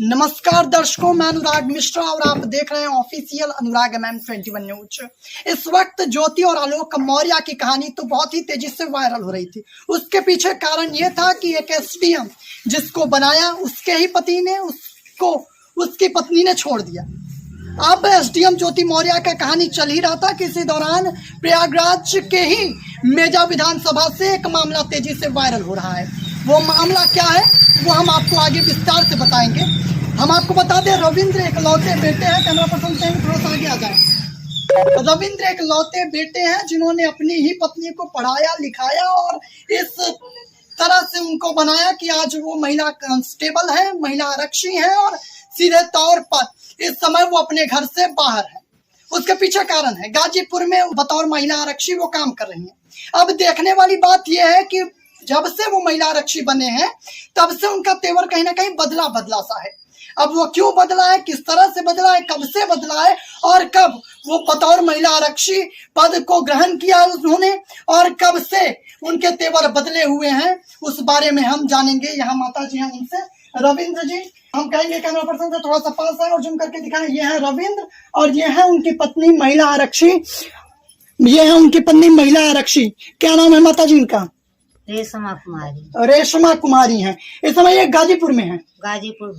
नमस्कार दर्शकों, मैं अनुराग मिश्रा और आप देख रहे हैं ऑफिशियल अनुराग MM21 न्यूज। इस वक्त ज्योति और आलोक मौर्य की कहानी तो बहुत ही तेजी से वायरल हो रही थी। उसके पीछे कारण ये था कि एक SDM जिसको बनाया उसके ही पति ने उसको उसकी पत्नी ने छोड़ दिया। अब SDM ज्योति मौर्य का कहानी चल ही रहा था कि इसी दौरान प्रयागराज के ही मेजा विधानसभा से एक मामला तेजी से वायरल हो रहा है। वो मामला क्या है वो हम आपको आगे विस्तार से बताएंगे। हम आपको बता दें, रविंद्र एक लौते बेटे हैं। कैमरा पर्सन से थोड़ा सा आगे आ जाए। रविंद्र एक लौते बेटे हैं जिन्होंने अपनी ही पत्नी को पढ़ाया लिखाया और इस तरह से उनको बनाया कि आज वो महिला कांस्टेबल है, महिला आरक्षी है और सीधे तौर पर इस समय वो अपने घर से बाहर है। उसके पीछे कारण है, गाजीपुर में बतौर महिला आरक्षी वो काम कर रही है। अब देखने वाली बात यह है कि जब से वो महिला आरक्षी बने हैं तब से उनका तेवर कहीं ना कहीं बदला बदला सा है। अब वो क्यों बदला है, किस तरह से बदला है, कब से बदला है और कब वो बतौर महिला आरक्षी पद को ग्रहण किया उन्होंने और कब से उनके तेवर बदले हुए हैं, उस बारे में हम जानेंगे। यहाँ माता जी हैं, उनसे रविंद्र जी हम कहेंगे कैमरा पर्सन से थोड़ा सा पास है और जूम करके दिखाएं। ये है रविंद्र और ये है उनकी पत्नी महिला आरक्षी। ये है उनकी पत्नी महिला आरक्षी। क्या नाम है माता जी इनका? रेशमा कुमारी। रेशमा कुमारी हैं। इस समय ये गाजीपुर में है, गाजीपुर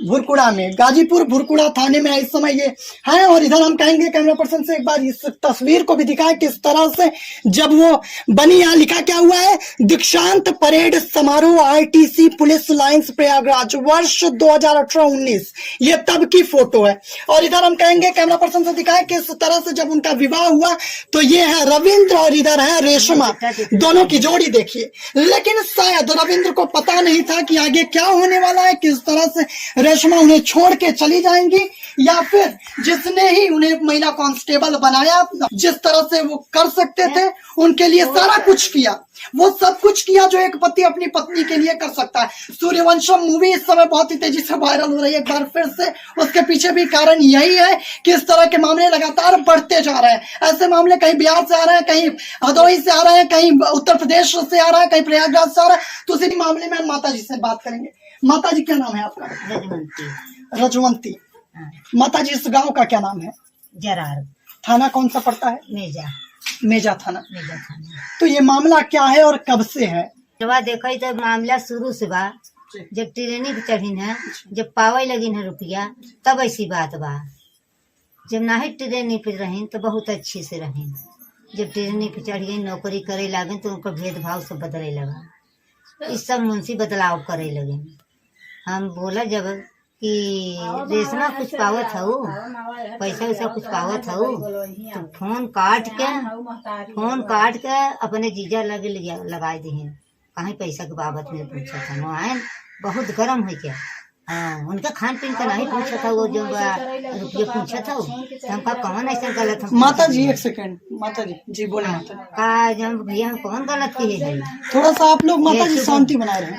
भुरकुड़ा में, गाजीपुर भुरकुड़ा थाने में इस समय ये है। और इधर हम कहेंगे कैमरा पर्सन से एक बार इस तस्वीर को भी दिखाएं किस तरह से जब वो बनी। यहाँ लिखा क्या हुआ है, दीक्षांत परेड समारोह RTC पुलिस लाइंस प्रयागराज वर्ष 2018-19। ये तब की फोटो है। और इधर हम कहेंगे कैमरा पर्सन से दिखाएं किस तरह से जब उनका विवाह हुआ तो ये है रविंद्र और इधर है रेशमा, दोनों की जोड़ी देखिए। लेकिन शायद रविंद्र को पता नहीं था कि आगे क्या होने वाला है, किस तरह से रेशमा उन्हें छोड़ के चली जाएंगी या फिर जिसने ही उन्हें महिला कांस्टेबल बनाया, जिस तरह से वो कर सकते थे उनके लिए सारा कुछ किया, वो सब कुछ किया जो एक पति अपनी पत्नी के लिए कर सकता है। सूर्यवंशम मूवी इस समय बहुत ही तेजी से वायरल हो रही है एक बार फिर से। उसके पीछे भी कारण यही है कि इस तरह के मामले लगातार बढ़ते जा रहे हैं। ऐसे मामले कहीं बिहार से आ रहे हैं, कहीं भदोही से आ रहे हैं, कहीं उत्तर प्रदेश से आ रहा है, कहीं प्रयागराज से आ रहा है। तो उसी मामले में माता जी से बात करेंगे। माता जी क्या नाम है आपका? रजवंती। रजवंती। माता जी इस गाँव का क्या नाम है? जरार। थाना कौन सा पड़ता है? मेजा थाना। तो ये मामला क्या है और कब से है? देखा तो मामला शुरू से बा, जब ट्रेनिंग चढ़ी है, जब पावे लगी है रुपया, तब ऐसी बात बा। जब नाही ट्रेनिंग पे रही तो बहुत अच्छे से रही। जब ट्रेनिंग पे चढ़ गई, नौकरी करे लगे तो उनका भेदभाव सब बदले लगा। इस सब मुंशी बदलाव करे लगे। हम बोला जब कि रेशमा कुछ पावत हूँ, पैसा वैसा कुछ पावत हूँ, तो फोन काट के अपने जीजा लगे लगा दिए। कहीं पैसा के बाबत में पूछा था, नो बहुत गर्म है क्या? हाँ, उनका खान पीन का नहीं पूछा था, वो जो रुपये पूछा था हमका कौन ऐसा गलत हम। माता जी एक सेकंड, माता जी बोले। का जब भैया हम कौन गलत किए हैं? थोड़ा सा आप लोग माता जी शांति बनाए रहे।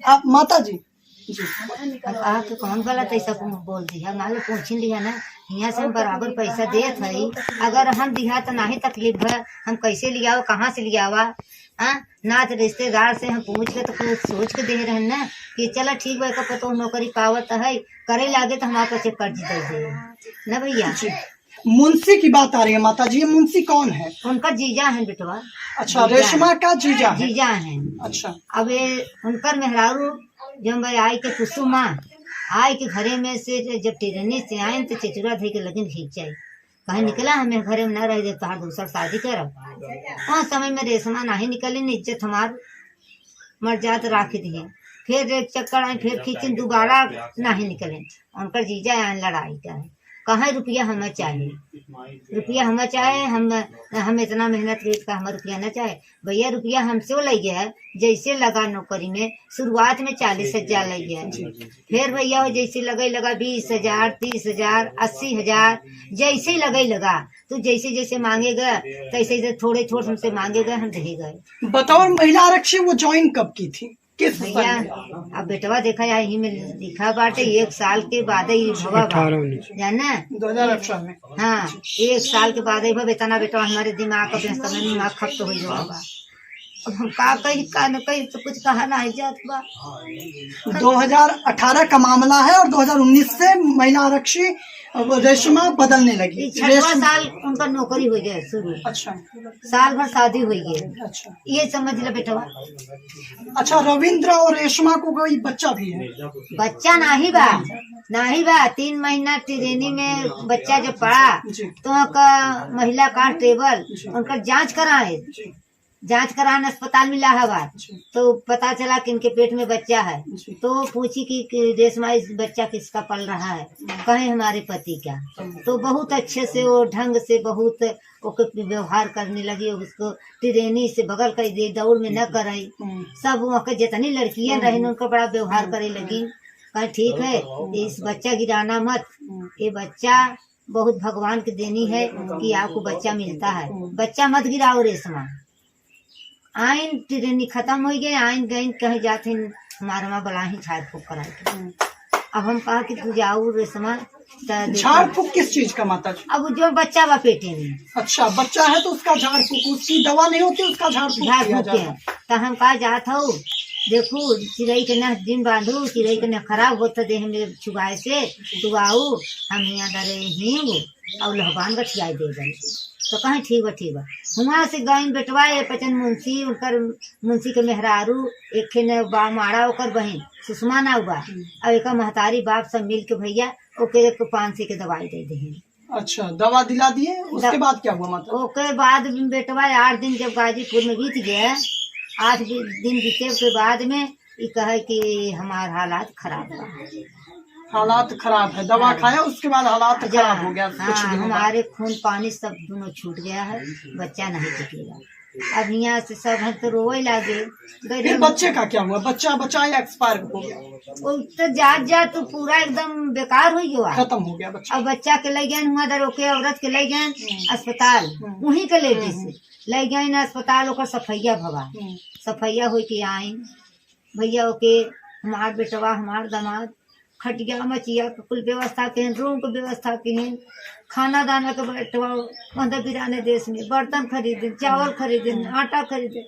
आप माता जी कहा कि कौन गलत ऐसा बोल दिया, मालूम पूछ लिया ना। यहाँ से हम बराबर पैसा देत है, अगर हम दिया तो नहीं तकलीफ है, हम कैसे लियाओ, कहाँ से लियावा? ना तो रिश्तेदार से हम पूछ के तो कुछ सोच के दे रहे ना कि चला ठीक भाई का पता नौकरी पावत है, करे लागे तो हमारे पास कर्ज दे दे ना भैया। मुंशी की बात आ रही है माता जी, मुंशी कौन है? उनका जीजा है बेटवा। अच्छा, रेशमा का जीजा है। अच्छा। अब उनकर मेहरारू जब आई के कुसुमा आई के घरे में से जब ट्रेनिंग से आये तो चिचुरा थे के लगन खींचाई, कहीं निकला हमें घरे में न रह दे तो दूसरा शादी करब। वहाँ समय में रेशमा नहीं निकली, इज्जत हमार मर्यादा राख दिए। फिर एक चक्कर आए, फिर खींची, दोबारा नहीं निकले। उनका जीजा आए लड़ाई का है, कहाँ रुपया हमें चाहिए, रुपया हमें चाहे, हम इतना मेहनत कर का हमें रुपया न चाहे भैया। रुपया हमसे वो ले गया जैसे लगा नौकरी में, शुरुआत में 40,000 ले गया, फिर भैया जैसे लगा 20,000, 30,000, 80,000, जैसे लगा तो जैसे जैसे मांगेगा तैसे थोड़े हमसे मांगेगा, हम दे गए। बतौर महिला आरक्षी वो ज्वाइन कब की थी, किस भैया? अब बेटवा देखा यही में लिखा बाटे 1 साल के बाद ही भवा जाना 2018 में। हाँ, 1 साल के बाद ही भव इतना बेटवा हमारे दिमाग का समय खप तो हुई बाबा। अब हम का कही का न कही तो कुछ कहा नहीं जात बा। 2018 का मामला है और 2019 से महिला आरक्षी रेशमा बदलने लगी। 6वां साल उनका नौकरी हो गया शुरू। अच्छा, साल भर शादी हो गई। अच्छा, ये समझ ले बेटा। अच्छा, रविंद्र और रेशमा को कोई बच्चा भी है? बच्चा नहीं बा, नहीं बा। 3 महीना ट्रेनिंग में बच्चा जब पड़ा तो उनका महिला कांस्टेबल उनका जांच कराए, जांच कराने अस्पताल में इलाहाबाद, तो पता चला कि इनके पेट में बच्चा है। तो पूछी कि रेशमा इस बच्चा किसका पल रहा है? कहे हमारे पति का। तो बहुत अच्छे से वो ढंग से बहुत ओके व्यवहार करने लगी। उसको ट्रेनिंग से बगल कर दे, दौड़ में न कराई। सब वहाँ जितनी लड़कियां रही उनका बड़ा व्यवहार करे लगी। कहे ठीक है, इस बच्चा गिराना मत, ये बच्चा बहुत भगवान की देनी है कि आपको बच्चा मिलता है, बच्चा मत गिराओ रेशमा। आइन ट्रेनिंग खत्म हो गए, आइन गई कहीं जाते हमारे वहाँ बला ही झाड़ फूक कराई। अब हम कहा कि तू जाओ रेशमा। झाड़ फूक किस चीज का माता जी? अब जो बच्चा बा पेटे में। अच्छा, बच्चा है तो उसका झाड़ फूक, उसकी दवा नहीं होती, उसका झाड़ फूक किया जाता है। तो हम कहा जात हो, देखो चिड़ई के न दिन बांधू, चिड़ई के न खराब होता देह में छुगाए से, तू आओ हम यहाँ डरे ही और लहबान गठिया दे गए। तो कहें ठीक बा ठीक बा। वहाँ से गई बेटवा पचन मुंशी, उनकर मुंशी के मेहरारू एक बा मारा ओकर बहन सुषमा ना हुआ, और एक महतारी बाप सब मिल के भैया ओके 500 के दवाई दे दे। अच्छा, दवा दिला दिए। उसके बाद क्या हुआ माता? ओके बाद बेटवा 8 दिन जब गाजीपुर में बीत गया, 8 दिन बीते के बाद में ये कहे कि हमारे हालात खराब बा। हालात खराब है, दवा खाया उसके बाद हालात खराब हो गया। कुछ दिन हमारे खून पानी सब दोनों छूट गया है, बच्चा नहीं टिकेगा। अब यहाँ से सब हम तो रोए लागे। फिर बच्चे का क्या हुआ? बच्चा या एक्सपायर हो गया? वो तो जात तो पूरा एकदम बेकार हो गया, खत्म हो गया बच्चा। अब बच्चा के ले गए वहाँ दरोके औरत के ले गए अस्पताल, वहीं के लेडीज से ले गए ना अस्पताल। ओकर सफैया भवा सफैया हो के आई भैया ओके हमार बेटवा हमार दामाद खटिया मचिया के कुल व्यवस्था के, रूम के व्यवस्था के, खाना दाना के बेटवा मतलब बिराने देश में बर्तन खरीदे, चावल खरीदे, आटा खरीदे,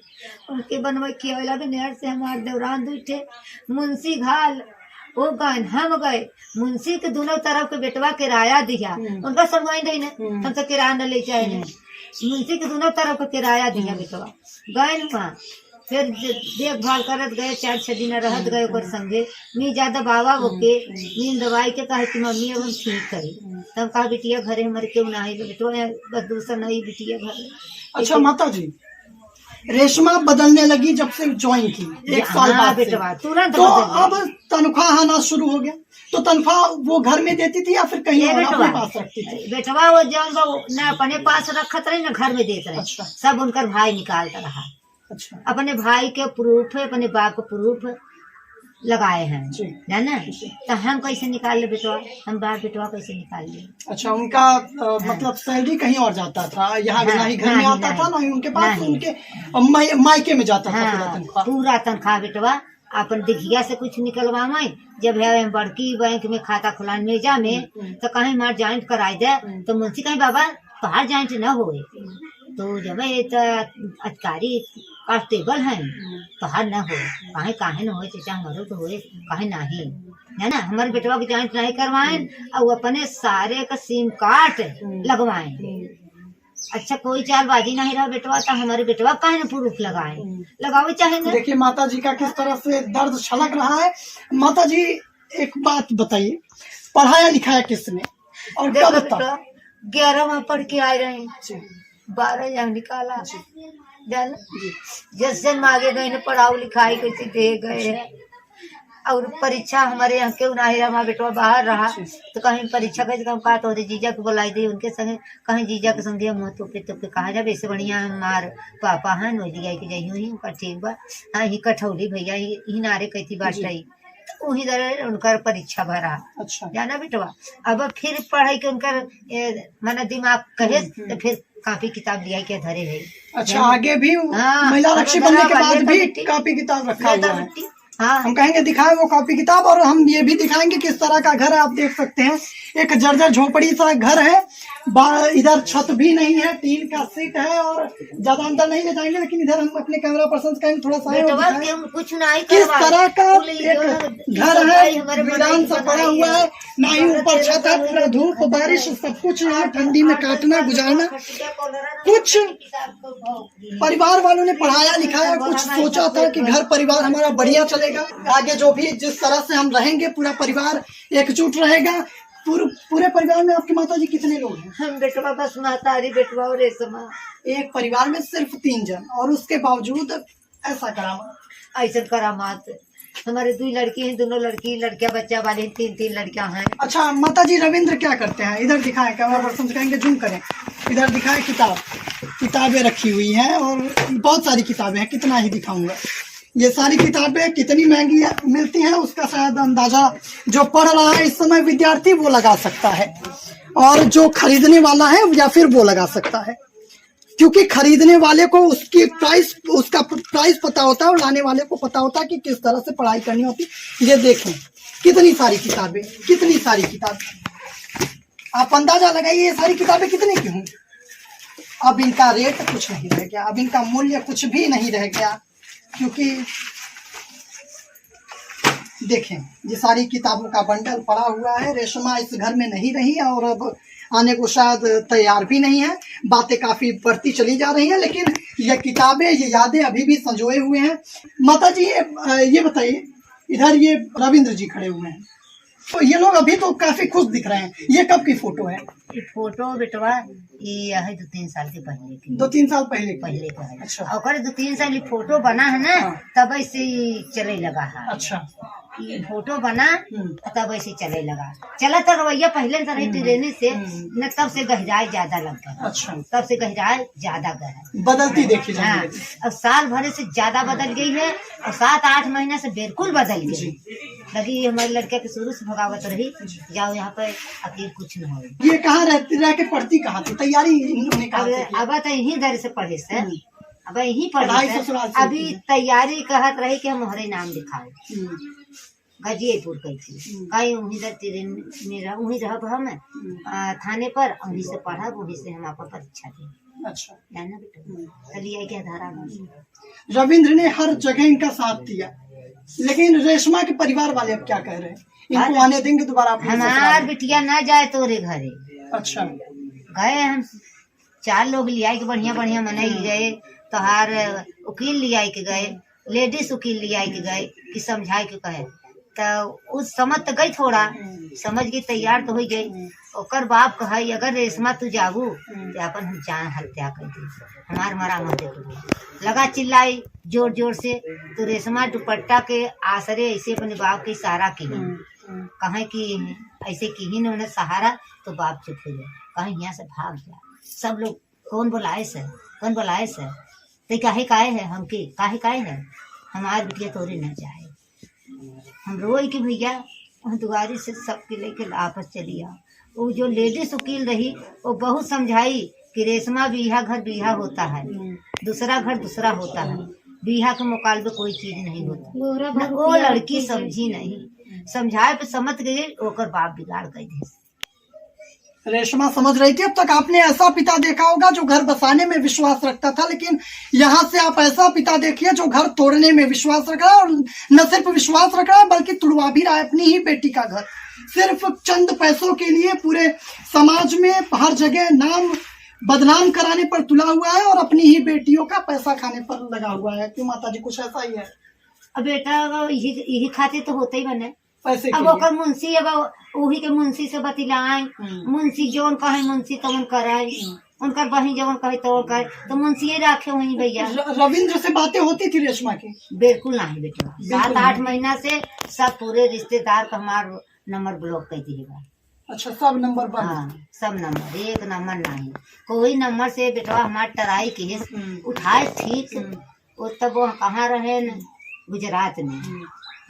उनके बनवा किया लगे। नहर से हमारे दौरान दूठे मुंशी घाल वो गए, हम गए मुंशी के दोनों तरफ के बेटवा किराया दिया, उनका सब गए नहीं ना, हम तो किराया न ले जाए नहीं, मुंशी के दोनों तरफ का किराया दिया बेटवा। गए वहाँ फिर देखभाल करत गए, 4-6 दिन रहत गए ओकर संगे। मी ज्यादा बाबा होके नींद दवाई के कहे कि मम्मी अब हम ठीक करी। तब कहा बिटिया घरे हमारे क्यों ना आई, बेटवा बस दूसरा नहीं बिटिया घर। अच्छा माता जी, रेशमा बदलने लगी जब से ज्वाइन की 1 साल बाद बेटवा तुरंत तो अब तनख्वाह आना शुरू हो गया। तो तनख्वाह वो घर में देती थी या फिर कहीं और अपने पास रखती थी? बेटवा वो जब न अपने पास रखत रही न घर में देते रहे। अच्छा। सब उनका भाई निकालता रहा। अच्छा, अपने भाई के प्रूफ है, अपने बाप के प्रूफ लगाए हैं ना। तो हम कैसे निकाल ले बेटवा, हम बाप बेटवा कैसे निकाल ले? अच्छा, उनका मतलब सैलरी कहीं और जाता था, यहाँ ना ही घर में आता था ना ही उनके पास, उनके मायके में जाता था पूरा तनख्वाह बेटवा। अपन दिखिया से कुछ निकलवा में जब है बड़की बैंक में खाता खुलाने में जा में तो कहीं मार ज्वाइंट कराई दे, तो मुंशी कहीं बाबा बाहर ज्वाइंट न हो, तो जब अधिकारी कांस्टेबल हैं तो हर न हो, काहे न हो, चाहे हमारो तो हो काहे नहीं है ना। हमारे बेटवा की जांच नहीं करवाए और अपने सारे का सिम कार्ड लगवाए। अच्छा, कोई चालबाजी नहीं रहा बेटवा, तो हमारे बेटवा काहे न प्रूफ लगाए, लगाओ चाहे ना। देखिए माता जी का किस तरह से दर्द छलक रहा है। माता जी एक बात बताइए, पढ़ाया लिखाया किसने और कब तक? 11वां पढ़ के आए रहे, 12 यहाँ निकाला जान। जैसे आगे गए न पढ़ाओ लिखाई कैसे दे गए है। और परीक्षा हमारे यहाँ क्यों ना है, हमारा बेटवा बाहर रहा तो कहीं परीक्षा कैसे हम कहा तो जीजा को बुलाई दी उनके संगे, कहीं जीजा के संगे मुँह तो कहा जाए वैसे बढ़िया हमार पापा है नोजिया के जही हुई उनका ठीक बा। हाँ ही कठौली भैया ही नारे कहती बात वही दर उनकर परीक्षा भरा। अच्छा, जाना बेटवा। अब फिर पढ़ाई के उनकर मन दिमाग कहे तो फिर कॉपी किताब लिया के धरे है। अच्छा, आगे भी महिला आरक्षी बनने के बाद भी कॉपी किताब रखा हुआ है। हाँ। हम कहेंगे दिखाएं वो कॉपी किताब, और हम ये भी दिखाएंगे किस तरह का घर है। आप देख सकते हैं एक जर्जर झोपड़ी सा घर है, इधर छत भी नहीं है, टीन का सीट है, और ज्यादा अंदर नहीं ले जाएंगे, लेकिन इधर हम अपने कैमरा पर्सन कहेंगे थोड़ा सा कुछ नहीं किस तरह का एक घर है, वीरान सा पड़ा हुआ है, ना ही ऊपर छत है, पूरा धूप बारिश सब कुछ यहाँ ठंडी में काटना गुजारना। कुछ परिवार वालों ने पढ़ाया लिखाया, कुछ सोचा था कि घर परिवार हमारा बढ़िया चलेगा, आगे जो भी जिस तरह से हम रहेंगे पूरा परिवार एकजुट रहेगा। पूरे परिवार में आपकी माता जी कितने लोग हैं? हम बेटवा बस महतारी बेटवा और रेशमा। एक परिवार में सिर्फ 3 जन, और उसके बावजूद ऐसा करामा, ऐसा करामात। हमारे 2 लड़की हैं, दोनों लड़कियां बच्चा वाले 3 लड़कियां हैं। अच्छा माता जी रविंद्र क्या करते हैं? इधर दिखाएं, कैमरा पर्सन कहेंगे जूम करें, इधर दिखाएं। किताबें रखी हुई हैं, और बहुत सारी किताबें हैं, कितना ही दिखाऊंगा। ये सारी किताबें कितनी महंगी मिलती हैं उसका शायद अंदाजा जो पढ़ रहा है इस समय विद्यार्थी वो लगा सकता है, और जो खरीदने वाला है या फिर वो लगा सकता है, क्योंकि खरीदने वाले को उसका प्राइस पता होता है, और लाने वाले को पता होता है कि किस तरह से पढ़ाई करनी होती है। ये देखें कितनी सारी किताबें, आप अंदाजा लगाइए ये सारी किताबें कितने की होंगी। अब इनका रेट कुछ नहीं रह गया, अब इनका मूल्य कुछ भी नहीं रह गया, क्योंकि देखें ये सारी किताबों का बंडल पड़ा हुआ है। रेशमा इस घर में नहीं रही और अब आने को शायद तैयार भी नहीं है। बातें काफी बढ़ती चली जा रही हैं, लेकिन ये किताबें, ये यादें अभी भी संजोए हुए हैं। माता जी ये बताइए, इधर ये रविंद्र जी खड़े हुए हैं, तो ये लोग अभी तो काफी खुश दिख रहे हैं। ये कब की फोटो है? ये फोटो बेटवा ये है 2-3 साल के पहले की। 2-3 साल पहले का है। अच्छा। और 2-3 साल ये फोटो बना है ना, हाँ। तब ऐसे चले लगा है। अच्छा, ये फोटो बना तब ऐसे चले लगा, चला तो रवैया पहले से रही रहने से न, तब से गहराई ज्यादा लग गया। अच्छा, तब से गहराई ज्यादा गया, बदलती देखी जाए। हाँ, अब साल भर से ज्यादा बदल गई है, और 7-8 महीने से बिल्कुल बदल गई। लगी हमारी लड़किया के शुरू से भगावत रही, जाओ यहाँ पे अकेले कुछ न हो। ये कहाँ रह के पढ़ती कहाँ थी? तैयारी इन्होंने कहाँ से की? अब तो यही दर से पढ़े से, अब यही पढ़े पढ़ाई से। ससुराल से अभी तैयारी कहत रही कि हम हमारे नाम लिखाए गाजीपुर कही थी, कहीं वहीं तेरे मेरा वहीं रह हम थाने पर, वहीं से पढ़ा, वहीं से हम आपका परीक्षा दी। अच्छा, जाना बेटा चलिए क्या धारा में। रविंद्र ने हर जगह इनका साथ दिया, लेकिन रेशमा के परिवार वाले अब क्या कह रहे हैं? इनको आने देंगे दोबारा अपने हमार ससुराल? बिटिया न जाए तोरे घरे। अच्छा, गए हम 4 लोग लिया के बढ़िया बढ़िया मनाई गए, तोहार वकील लिया के गए, लेडीज वकील लिया के गए कि समझाए के कहे, तो उस समझ तो गई, थोड़ा समझ गई, तैयार तो हो गई। ओकर बाप कहे अगर रेशमा तू जाबू तो अपन हम जान हत्या कर दी, हमार मरा मत दे। लगा चिल्लाई जोर जोर से, तो रेशमा दुपट्टा के आसरे ऐसे अपने बाप के इशारा की, कहे कि ऐसे की ही उन्हें सहारा, तो बाप चुप हो गया, कहे यहाँ से भाग जा। सब लोग कौन बुलाए से, कौन बुलाए से, तो काहे है हमके, काहे है हमार बिटिया तोरे न जाए। हम रोई कि भैया दुआरी से सबके लेके आपस चली आ। वो जो लेडीज वकील रही वो बहुत समझाई कि रेशमा बीहा घर बीहा होता है, दूसरा घर दूसरा होता है, बीहा के मुकाबले कोई चीज नहीं होता। वो लड़की समझी नहीं, समझाए पे समझ गई, ओकर बाप बिगाड़ गई। रेशमा समझ रही थी। अब तक आपने ऐसा पिता देखा होगा जो घर बसाने में विश्वास रखता था, लेकिन यहाँ से आप ऐसा पिता देखिए जो घर तोड़ने में विश्वास रख रहा है, और न सिर्फ विश्वास रख रहा है बल्कि तुड़वा भी रहा है अपनी ही बेटी का घर, सिर्फ चंद पैसों के लिए पूरे समाज में हर जगह नाम बदनाम कराने पर तुला हुआ है, और अपनी ही बेटियों का पैसा खाने पर लगा हुआ है। क्यों माता जी, कुछ ऐसा ही है? अब बेटा यही खाते तो होते ही बने पैसे। अब ओकर मुंशी, अब वही के मुंशी से बतिलाए, मुंशी जोन कहे मुंशी तवन कराए, उनकर बही जवन कहे तो करे, तो मुंशी रखे वही भैया। रविंद्र से बातें होती थी रेशमा की? बिल्कुल नहीं बेटा, 7-8 महीना से सब पूरे रिश्तेदार का हमार नंबर ब्लॉक कर दी है। अच्छा, सब नंबर बंद? हाँ, सब नंबर, एक नंबर नहीं, कोई नंबर से बेटा हमार टराई की उठाए ठीक। वो तब वो कहाँ रहे न, गुजरात में,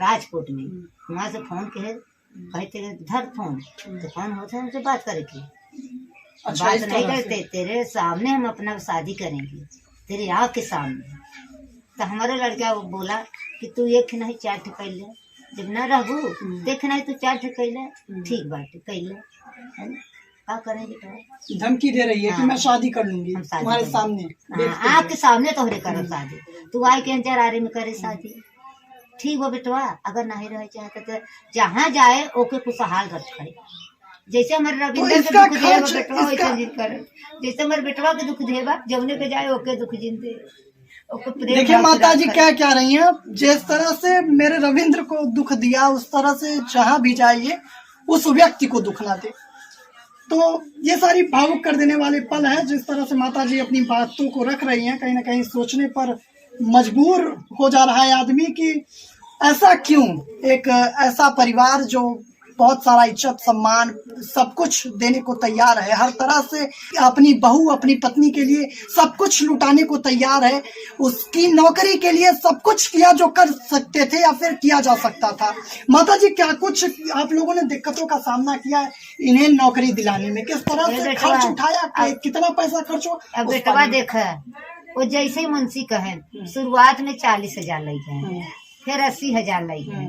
राजकोट में, वहाँ से फोन के कहते धर फोन, तो फोन होता है हमसे बात करेगी। अच्छा, बात नहीं करते, तेरे सामने हम अपना शादी करेंगे, तेरे आँख के सामने। तो हमारे लड़का वो बोला कि तू एक नहीं 4 ठे कैले, जब न रहबू देख नहीं तू 4 ठे कैले, ठीक बात कैले, है ना? क्या करें बेटा, धमकी दे रही है कि मैं शादी कर लूंगी तुम्हारे सामने, आपके सामने तोहरे करो शादी, तू आए के इंतजार में करे शादी। ठीक हो बेटवा, अगर नहीं रहे चाहते तो जहाँ जाए ओके खुशहाल रखे, जैसे हमारे रविंद्र के दुख देगा बेटवा वैसे जिद करे, जैसे हमारे बेटवा के दुख देगा जमने पे जाए ओके दुख जिंदे। देखिए माता जी क्या कह रही हैं, जिस तरह से मेरे रविंद्र को दुख दिया उस तरह से जहाँ भी जाइए उस व्यक्ति को दुख ना दे। तो ये सारी भावुक कर देने वाले पल है, जिस तरह से माता जी अपनी बातों को रख रही हैं, कहीं ना कहीं सोचने पर मजबूर हो जा रहा है आदमी कि ऐसा क्यों, एक ऐसा परिवार जो बहुत सारा इज्जत सम्मान सब कुछ देने को तैयार है, हर तरह से अपनी बहू अपनी पत्नी के लिए सब कुछ लुटाने को तैयार है, उसकी नौकरी के लिए सब कुछ किया जो कर सकते थे या फिर किया जा सकता था। माता जी क्या कुछ आप लोगों ने दिक्कतों का सामना किया है इन्हें नौकरी दिलाने में, किस तरह से खर्च उठाया, कितना पैसा खर्च हो? बेटवा देखा वो जैसे मुंशी कहे शुरुआत में 40,000 लग गए, फिर 80,000 लग गए,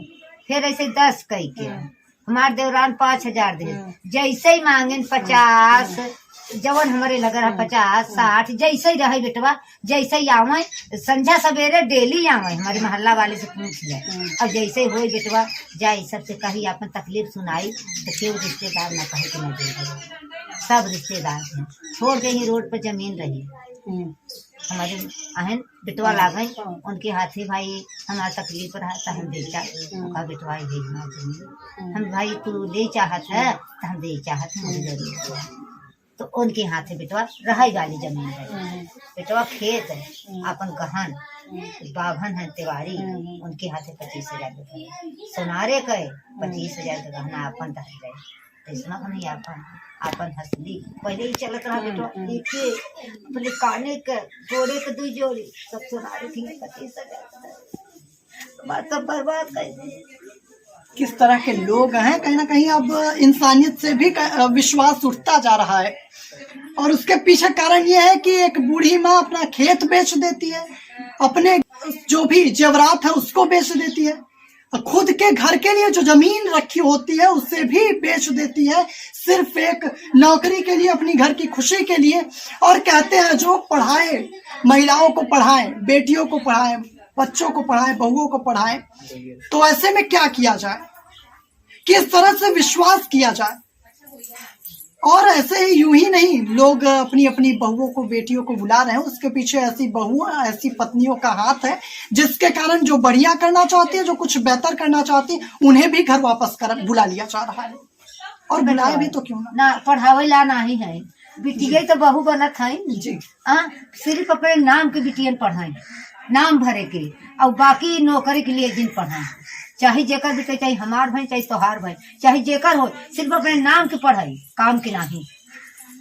फिर ऐसे 10 कई के हमारे देवरान 5,000 दे, जैसे ही मांगे 50, जवन हमारे लगा रहा 50 60 जैसे ही रहे बेटवा, जैसे ही आवे संझा सवेरे डेली आवे, हमारे मोहल्ला वाले से पूछ ले, अब जैसे ही हो बेटवा जाए सबसे कही अपन तकलीफ सुनाई तो क्यों रिश्तेदार ना कहे कि न दे, सब रिश्तेदार हैं, छोड़ के ही रोड पर जमीन रही हमारे आहन बेटवा लागे उनके हाथी भाई हमारा तकलीफ रहा तो हम बेचा उनका बेटवा भेजना जमीन, हम भाई तू ले चाहत है तो हम दे चाहत मुझे जरूर, तो उनके हाथे बेटवा रहाई वाली जमीन है, बेटवा खेत है अपन गहन बाभन है तिवारी, उनके हाथे 25,000 रुपये सोनारे के 25,000 का गहना अपन दे रहे, इसमें नहीं अपन हंसली पहले ही चलत रहा बेटवा, देखे अपने काने के जोड़े के 2 जोड़ी सब सोनारे थी 25,000 बात सब बर्बाद कर दी। किस तरह के लोग हैं, कहीं ना कहीं अब इंसानियत से भी विश्वास उठता जा रहा है, और उसके पीछे कारण ये है कि एक बूढ़ी माँ अपना खेत बेच देती है, अपने जो भी जेवरात है उसको बेच देती है, खुद के घर के लिए जो जमीन रखी होती है उसे भी बेच देती है, सिर्फ एक नौकरी के लिए, अपनी घर की खुशी के लिए, और कहते हैं जो पढ़ाए महिलाओं को पढ़ाए, बेटियों को पढ़ाए, बच्चों को पढ़ाए, बहुओं को पढ़ाए, तो ऐसे में क्या किया जाए, किस तरह से विश्वास किया जाए। और ऐसे ही यूं ही नहीं लोग अपनी अपनी बहुओं को बेटियों को बुला रहे हैं, उसके पीछे ऐसी बहुओं ऐसी पत्नियों का हाथ है जिसके कारण जो बढ़िया करना चाहती है, जो कुछ बेहतर करना चाहती है, उन्हें भी घर वापस कर बुला लिया जा रहा है, और बुलाए भी तो क्यों ना पढ़ावे ला नहीं है, बिटिया तो बहू बनत है जी, सिर्फ अपने नाम के बिटियन पढ़ाए, नाम भरे के, और बाकी नौकरी के लिए दिन पढ़ाए, चाहे जेकर भी चाहे हमार भाई चाहे तोहार भाई चाहे जेकर हो, सिर्फ अपने नाम के पढ़ाई काम के नहीं।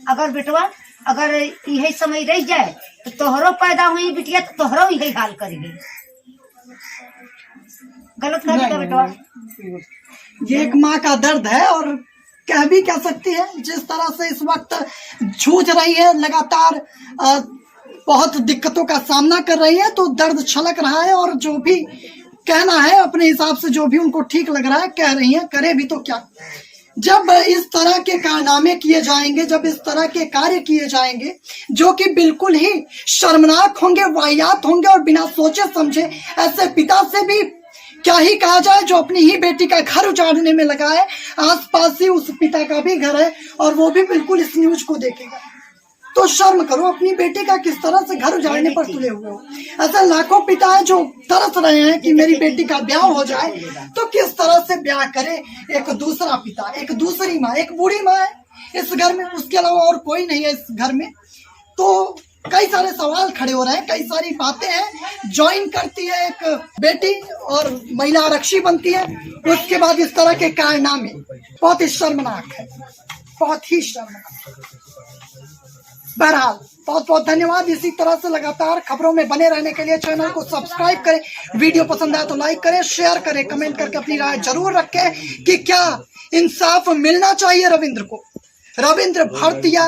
अगर बेटवा अगर यही समय रह जाए तो तोहरो पैदा हुई बिटिया तो तोहरो यही हाल करेगी, गलत करेगा बेटवा। ये एक माँ का दर्द है, और कह भी कह सकती है जिस तरह से इस वक्त जूझ रही है, लगातार बहुत दिक्कतों का सामना कर रही है, तो दर्द छलक रहा है, और जो भी कहना है अपने हिसाब से जो भी उनको ठीक लग रहा है कह रही हैं, करे भी तो क्या। जब इस तरह के कारनामे किए जाएंगे, जब इस तरह के कार्य किए जाएंगे जो कि बिल्कुल ही शर्मनाक होंगे, वाहियात होंगे, और बिना सोचे समझे, ऐसे पिता से भी क्या ही कहा जाए जो अपनी ही बेटी का घर उजाड़ने में लगा है, आसपास ही उस पिता का भी घर है और वो भी बिल्कुल इस न्यूज को देखेगा, तो शर्म करो, अपनी बेटी का किस तरह से घर उजाड़ने पर तुले हुए हो। ऐसे लाखों पिता हैं जो तरस रहे हैं कि मेरी बेटी का ब्याह हो जाए, तो किस तरह से ब्याह करे एक दूसरा पिता, एक दूसरी माँ, एक बूढ़ी माँ है इस घर में, उसके अलावा और कोई नहीं है इस घर में। तो कई सारे सवाल खड़े हो रहे हैं, कई सारी बातें हैं। ज्वाइन करती है एक बेटी और महिला आरक्षी बनती है, उसके बाद इस तरह के कारनामे बहुत ही शर्मनाक है, बहुत ही शर्मनाक। बहरहाल बहुत बहुत धन्यवाद। इसी तरह से लगातार खबरों में बने रहने के लिए चैनल को सब्सक्राइब करें, वीडियो पसंद आए तो लाइक करें, शेयर करें, कमेंट करके अपनी राय जरूर रखें कि क्या इंसाफ मिलना चाहिए रविंद्र को। रविंद्र भारतीय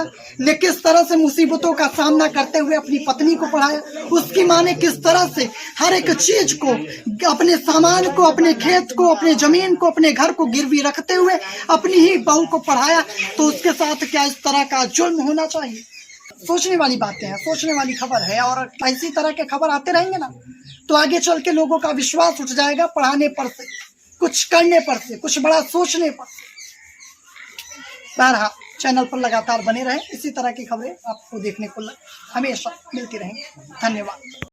ने किस तरह से मुसीबतों का सामना करते हुए अपनी पत्नी को पढ़ाया, उसकी माँ ने किस तरह से हर एक चीज को, अपने सामान को, अपने खेत को, अपने जमीन को, अपने घर को गिरवी रखते हुए अपनी ही बहू को पढ़ाया, तो उसके साथ क्या इस तरह का जुल्म होना चाहिए? सोचने वाली बातें हैं, सोचने वाली खबर है। और इसी तरह के खबर आते रहेंगे ना तो आगे चल के लोगों का विश्वास उठ जाएगा पढ़ाने पर से, कुछ करने पर से, कुछ बड़ा सोचने पर। बहरहाल चैनल पर लगातार बने रहें, इसी तरह की खबरें आपको देखने को हमेशा मिलती रहेंगी। धन्यवाद।